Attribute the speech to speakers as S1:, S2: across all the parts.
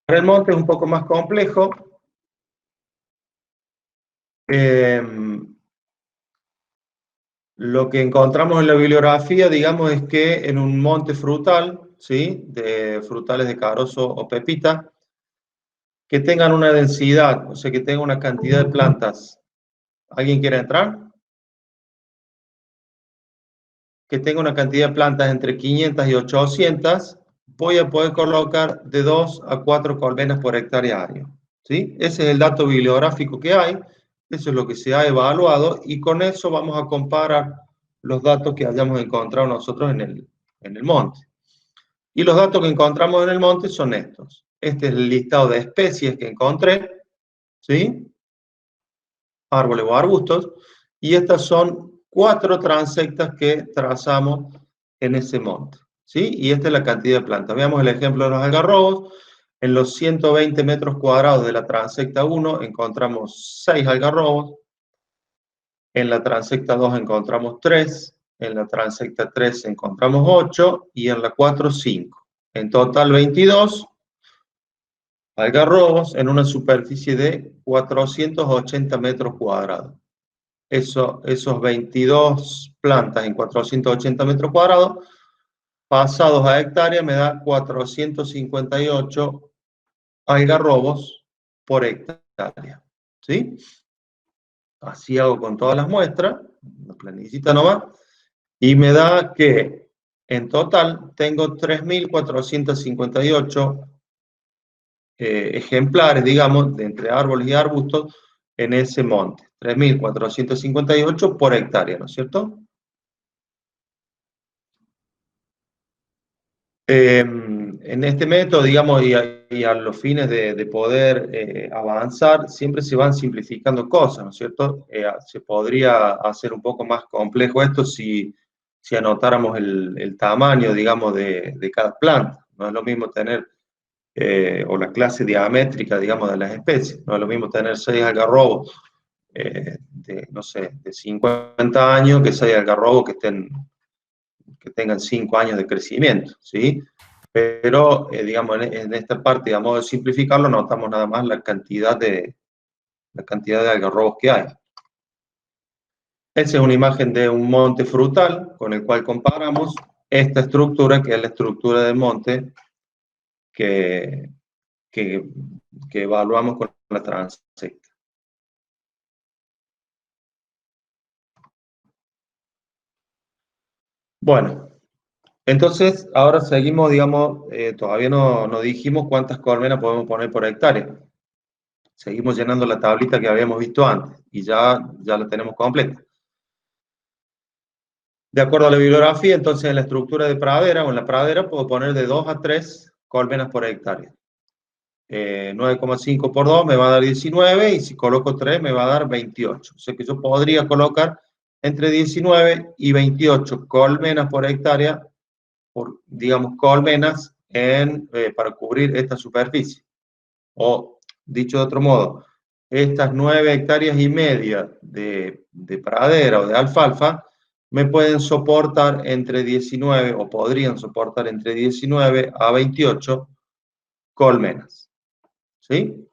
S1: el monte es un poco más complejo. Lo que encontramos en la bibliografía, digamos, es que en un monte frutal, ¿sí?, de frutales de carozo o pepita, que tengan una densidad, o sea, que tengan una cantidad de plantas. ¿Alguien quiere entrar? Que tenga una cantidad de plantas entre 500 y 800, voy a poder colocar de 2 a 4 colmenas por hectárea año, ¿sí? Ese es el dato bibliográfico que hay, eso es lo que se ha evaluado, y con eso vamos a comparar los datos que hayamos encontrado nosotros en el monte. Y los datos que encontramos en el monte son estos. Este es el listado de especies que encontré, ¿sí?, árboles o arbustos, y estas son 4 transectas que trazamos en ese monte, ¿sí? Y esta es la cantidad de plantas. Veamos el ejemplo de los algarrobos. En los 120 metros cuadrados de la transecta 1 encontramos 6 algarrobos, en la transecta 2 encontramos 3, en la transecta 3 encontramos 8 y en la 4 5. En total 22 algarrobos en una superficie de 480 metros cuadrados. Esos 22 plantas en 480 metros cuadrados, pasados a hectárea, me da 458 algarrobos por hectárea, ¿sí? Así hago con todas las muestras, una planillita nomás, y me da que en total tengo 3.458 ejemplares, digamos, de entre árboles y arbustos en ese monte. 3.458 por hectárea, ¿no es cierto? En este método, digamos, y a los fines de poder avanzar, siempre se van simplificando cosas, ¿no es cierto? Se podría hacer un poco más complejo esto si anotáramos el tamaño, digamos, de cada planta. No es lo mismo tener, o la clase diamétrica, digamos, de las especies. No es lo mismo tener 6 algarrobos de, no sé, de 50 años que 6 algarrobos que tengan 5 años de crecimiento, ¿sí? Pero, digamos, en esta parte, digamos, de simplificarlo, notamos nada más la cantidad de algarrobos que hay. Esa es una imagen de un monte frutal con el cual comparamos esta estructura, que es la estructura del monte que, que, que evaluamos con la transecta. Bueno, entonces ahora seguimos, digamos, todavía no dijimos cuántas colmenas podemos poner por hectárea. Seguimos llenando la tablita que habíamos visto antes y ya la tenemos completa. De acuerdo a la bibliografía, entonces en la estructura de pradera o en la pradera puedo poner de 2 a 3 colmenas por hectárea. 9,5 por 2 me va a dar 19 y si coloco 3 me va a dar 28. O sea que yo podría colocar entre 19 y 28 colmenas por hectárea, digamos colmenas, para cubrir esta superficie. O dicho de otro modo, estas 9 hectáreas y media de pradera o de alfalfa me pueden soportar entre 19, o podrían soportar entre 19 a 28 colmenas, ¿sí?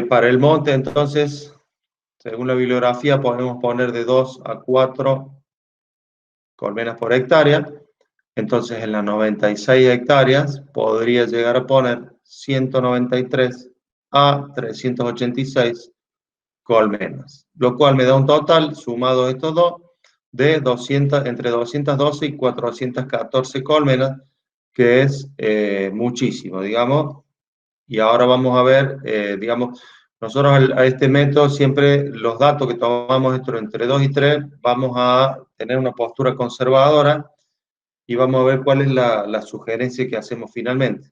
S1: Para el monte, entonces, según la bibliografía, podemos poner de 2 a 4 colmenas por hectárea. Entonces, en las 96 hectáreas podría llegar a poner 193 a 386 colmenas, lo cual me da un total, sumado estos dos, de 200, entre 212 y 414 colmenas, que es muchísimo, digamos. Y ahora vamos a ver, digamos, nosotros a este método siempre los datos que tomamos entre 2 y 3 vamos a tener una postura conservadora y vamos a ver cuál es la sugerencia que hacemos finalmente.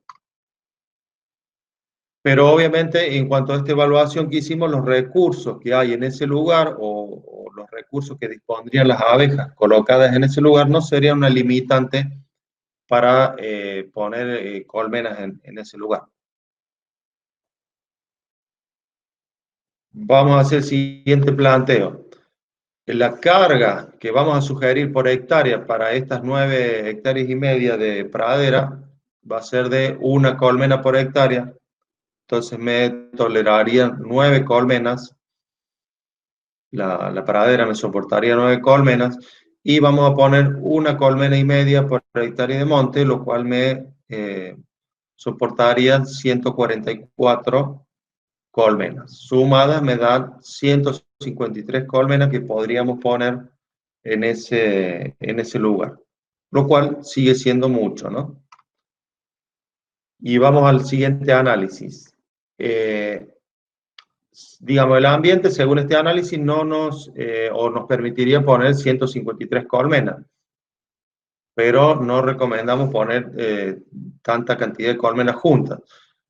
S1: Pero obviamente, en cuanto a esta evaluación que hicimos, los recursos que hay en ese lugar o los recursos que dispondrían las abejas colocadas en ese lugar no serían una limitante para poner colmenas en ese lugar. Vamos a hacer el siguiente planteo. La carga que vamos a sugerir por hectárea para estas 9 hectáreas y media de pradera va a ser de 1 colmena por hectárea, entonces me toleraría 9 colmenas, la pradera me soportaría 9 colmenas, y vamos a poner 1,5 colmenas por hectárea de monte, lo cual me soportaría 144 colmenas. Sumadas me dan 153 colmenas que podríamos poner en ese lugar, lo cual sigue siendo mucho, ¿no? Y vamos al siguiente análisis. Digamos, el ambiente, según este análisis, no nos, o nos permitiría poner 153 colmenas, pero no recomendamos poner tanta cantidad de colmenas juntas.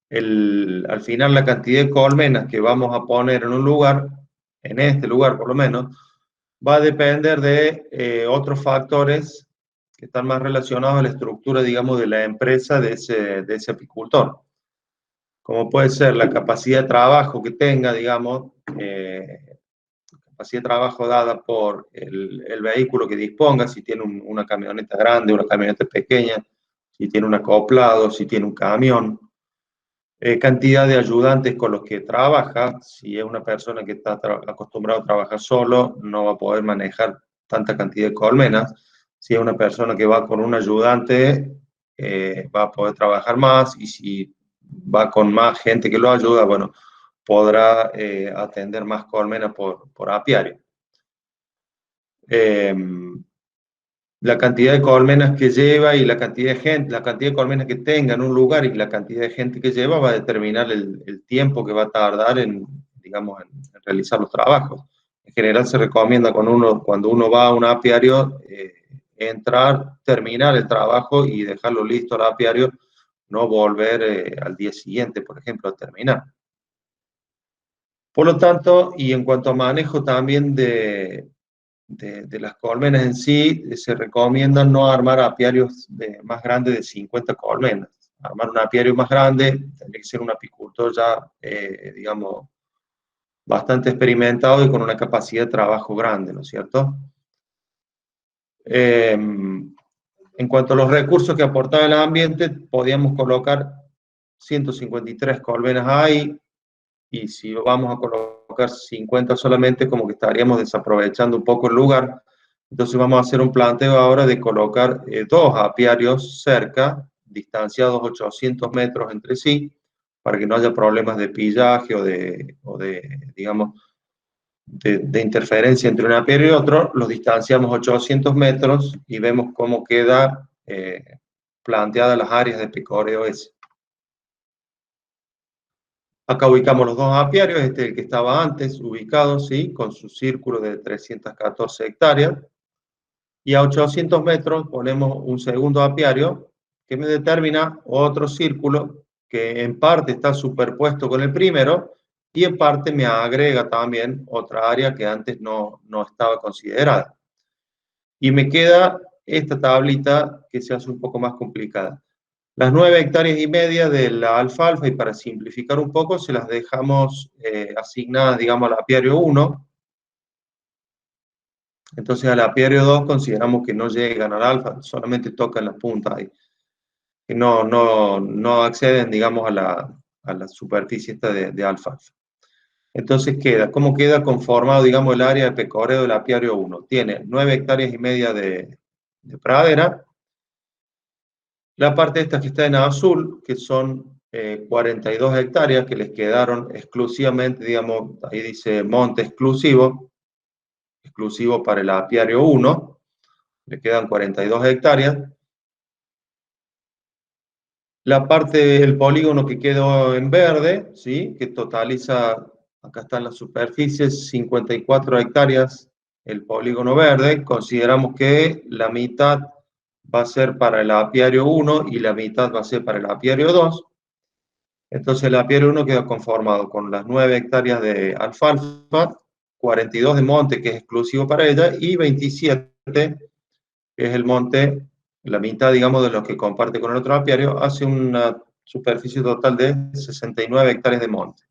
S1: Al final, la cantidad de colmenas que vamos a poner en un lugar, en este lugar por lo menos, va a depender de otros factores que están más relacionados a la estructura, digamos, de la empresa de ese apicultor, como puede ser la capacidad de trabajo que tenga, digamos, capacidad de trabajo dada por el vehículo que disponga, si tiene una camioneta grande, una camioneta pequeña, si tiene un acoplado, si tiene un camión, cantidad de ayudantes con los que trabaja, si es una persona que está acostumbrada a trabajar solo, no va a poder manejar tanta cantidad de colmenas, si es una persona que va con un ayudante, va a poder trabajar más, y si va con más gente que lo ayuda, bueno, podrá atender más colmenas por apiario. La cantidad de colmenas que lleva y la cantidad de gente, la cantidad de colmenas que tenga en un lugar y la cantidad de gente que lleva va a determinar el tiempo que va a tardar en, digamos, en realizar los trabajos. En general se recomienda cuando uno va a un apiario, entrar, terminar el trabajo y dejarlo listo al apiario, no volver al día siguiente, por ejemplo, a terminar. Por lo tanto, y en cuanto a manejo también de las colmenas en sí, se recomienda no armar apiarios más grandes de 50 colmenas. Armar un apiario más grande tendría que ser un apicultor ya, digamos, bastante experimentado y con una capacidad de trabajo grande, ¿no es cierto? En cuanto a los recursos que aportaba el ambiente, podíamos colocar 153 colmenas ahí, y si vamos a colocar 50 solamente, como que estaríamos desaprovechando un poco el lugar. Entonces vamos a hacer un planteo ahora de colocar 2 apiarios cerca, distanciados 800 metros entre sí, para que no haya problemas de pillaje digamos, de interferencia entre un apiario y otro. Los distanciamos 800 metros y vemos cómo queda planteadas las áreas de pecoreo ese. Acá ubicamos los 2 apiarios, este es el que estaba antes ubicado, ¿sí? Con su círculo de 314 hectáreas. Y a 800 metros ponemos un segundo apiario que me determina otro círculo que en parte está superpuesto con el primero y en parte me agrega también otra área que antes no estaba considerada. Y me queda esta tablita que se hace un poco más complicada. Las 9,5 hectáreas de la alfalfa, y para simplificar un poco, se las dejamos asignadas, digamos, al apiario 1. Entonces al apiario 2 consideramos que no llegan al alfa, solamente tocan la punta ahí, que no acceden, digamos, a la superficie esta de alfalfa. Entonces ¿cómo queda conformado, digamos, el área de pecoreo del apiario 1? Tiene 9,5 hectáreas de pradera. La parte esta que está en azul, que son 42 hectáreas que les quedaron exclusivamente, digamos, ahí dice monte exclusivo para el apiario 1, le quedan 42 hectáreas. La parte del polígono que quedó en verde, ¿sí? Que totaliza, acá están las superficies, 54 hectáreas, el polígono verde. Consideramos que la mitad va a ser para el apiario 1 y la mitad va a ser para el apiario 2. Entonces el apiario 1 queda conformado con las 9 hectáreas de alfalfa, 42 de monte, que es exclusivo para ella, y 27, que es el monte, la mitad, digamos, de los que comparte con el otro apiario, hace una superficie total de 69 hectáreas de monte.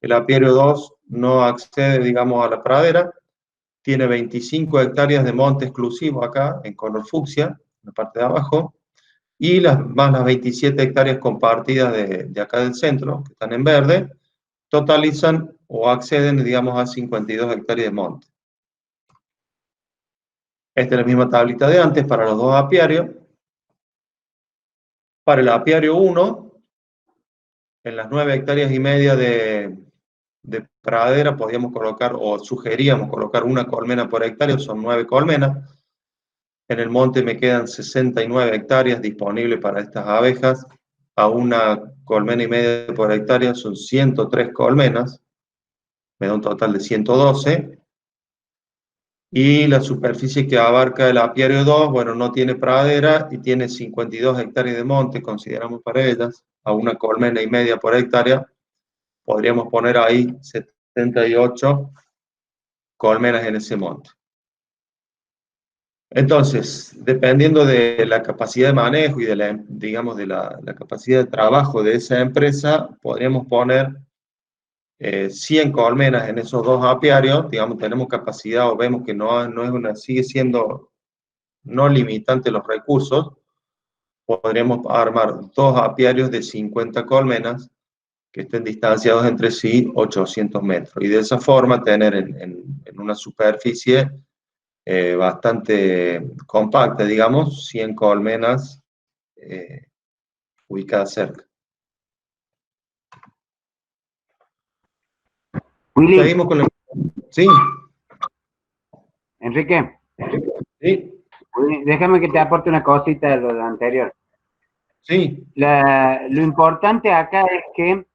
S1: El apiario 2 no accede, digamos, a la pradera, tiene 25 hectáreas de monte exclusivo acá, en color fucsia, en la parte de abajo, y más las 27 hectáreas compartidas de acá del centro, que están en verde, totalizan o acceden, digamos, a 52 hectáreas de monte. Esta es la misma tablita de antes para los dos apiarios. Para el apiario 1, en las 9 hectáreas y media de pradera podíamos colocar, o sugeríamos colocar una colmena por hectárea, son 9 colmenas. En el monte me quedan 69 hectáreas disponibles para estas abejas. A una colmena y media por hectárea son 103 colmenas, me da un total de 112. Y la superficie que abarca el apiario 2, bueno, no tiene pradera y tiene 52 hectáreas de monte, consideramos para ellas, a una colmena y media por hectárea, podríamos poner ahí 78 colmenas en ese monte. Entonces, dependiendo de la capacidad de manejo y de la, digamos, de la capacidad de trabajo de esa empresa, podríamos poner 100 colmenas en esos dos apiarios, digamos, tenemos capacidad o vemos que no es una, sigue siendo no limitante los recursos, podríamos armar dos apiarios de 50 colmenas que estén distanciados entre sí 800 metros. Y de esa forma tener en una superficie bastante compacta, digamos, 100 colmenas ubicadas cerca.
S2: Willy,
S1: Seguimos con la... Sí,
S2: Enrique,
S1: sí,
S2: déjame que te aporte una cosita de lo anterior.
S1: sí.
S2: Lo importante acá es que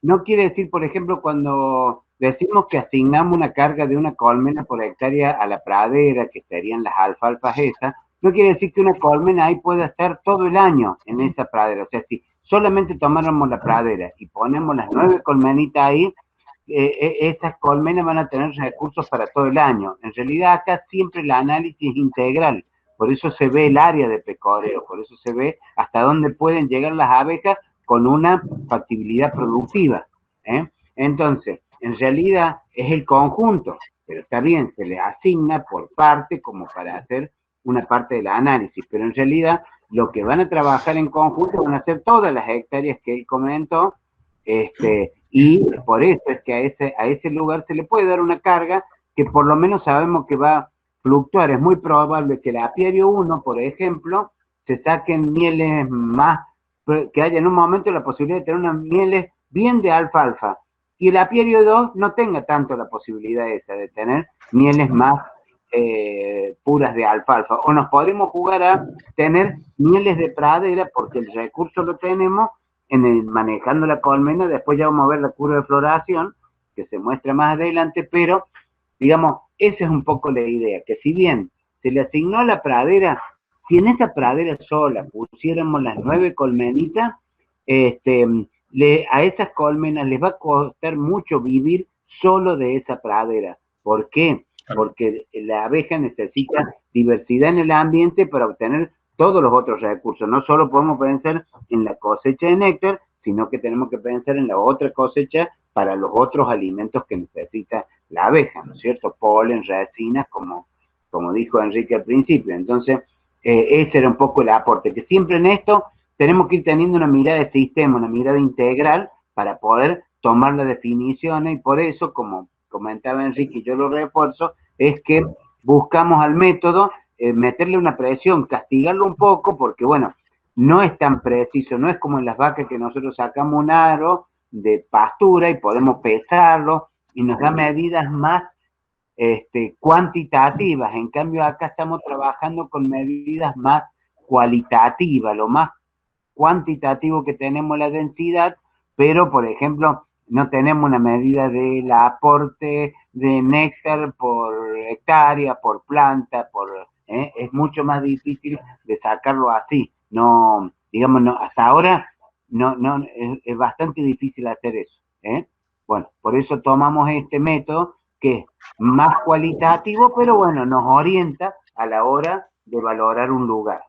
S2: no quiere decir, por ejemplo, cuando decimos que asignamos una carga de una colmena por hectárea a la pradera, que serían las alfalfas esas, no quiere decir que una colmena ahí pueda estar todo el año en esa pradera. O sea, si solamente tomáramos la pradera y ponemos las 9 colmenitas ahí, esas colmenas van a tener recursos para todo el año. En realidad acá siempre el análisis es integral. Por eso se ve el área de pecoreo, por eso se ve hasta dónde pueden llegar las abejas con una factibilidad productiva. Entonces, en realidad es el conjunto, pero está bien, se le asigna por parte como para hacer una parte del análisis, pero en realidad lo que van a trabajar en conjunto van a ser todas las hectáreas que él comentó, y por eso es que a ese lugar se le puede dar una carga que por lo menos sabemos que va fluctuar. Es muy probable que el apiario 1, por ejemplo, se saquen mieles más, que haya en un momento la posibilidad de tener unas mieles bien de alfalfa, y el apiario 2 no tenga tanto la posibilidad esa de tener mieles más puras de alfalfa, o nos podremos jugar a tener mieles de pradera porque el recurso lo tenemos manejando la colmena. Después ya vamos a ver la curva de floración que se muestra más adelante, pero digamos, esa es un poco la idea, que si bien se le asignó a la pradera, si en esa pradera sola pusiéramos las 9 colmenitas, a esas colmenas les va a costar mucho vivir solo de esa pradera. ¿Por qué? Porque la abeja necesita diversidad en el ambiente para obtener todos los otros recursos. No solo podemos pensar en la cosecha de néctar, sino que tenemos que pensar en la otra cosecha para los otros alimentos que necesita la abeja, ¿no es cierto? Polen, resinas, como dijo Enrique al principio. Entonces, ese era un poco el aporte, que siempre en esto tenemos que ir teniendo una mirada de sistema, una mirada integral para poder tomar las definiciones, y por eso, como comentaba Enrique y yo lo refuerzo, es que buscamos al método meterle una presión, castigarlo un poco, porque bueno, no es tan preciso, no es como en las vacas que nosotros sacamos un aro de pastura y podemos pesarlo y nos da medidas más cuantitativas. En cambio acá estamos trabajando con medidas más cualitativas. Lo más cuantitativo que tenemos la densidad, pero por ejemplo no tenemos una medida del aporte de néctar por hectárea, por planta, es mucho más difícil de sacarlo así. No, digamos, no, hasta ahora no, es bastante difícil hacer eso. Bueno, por eso tomamos este método que es más cualitativo, pero bueno, nos orienta a la hora de valorar un lugar.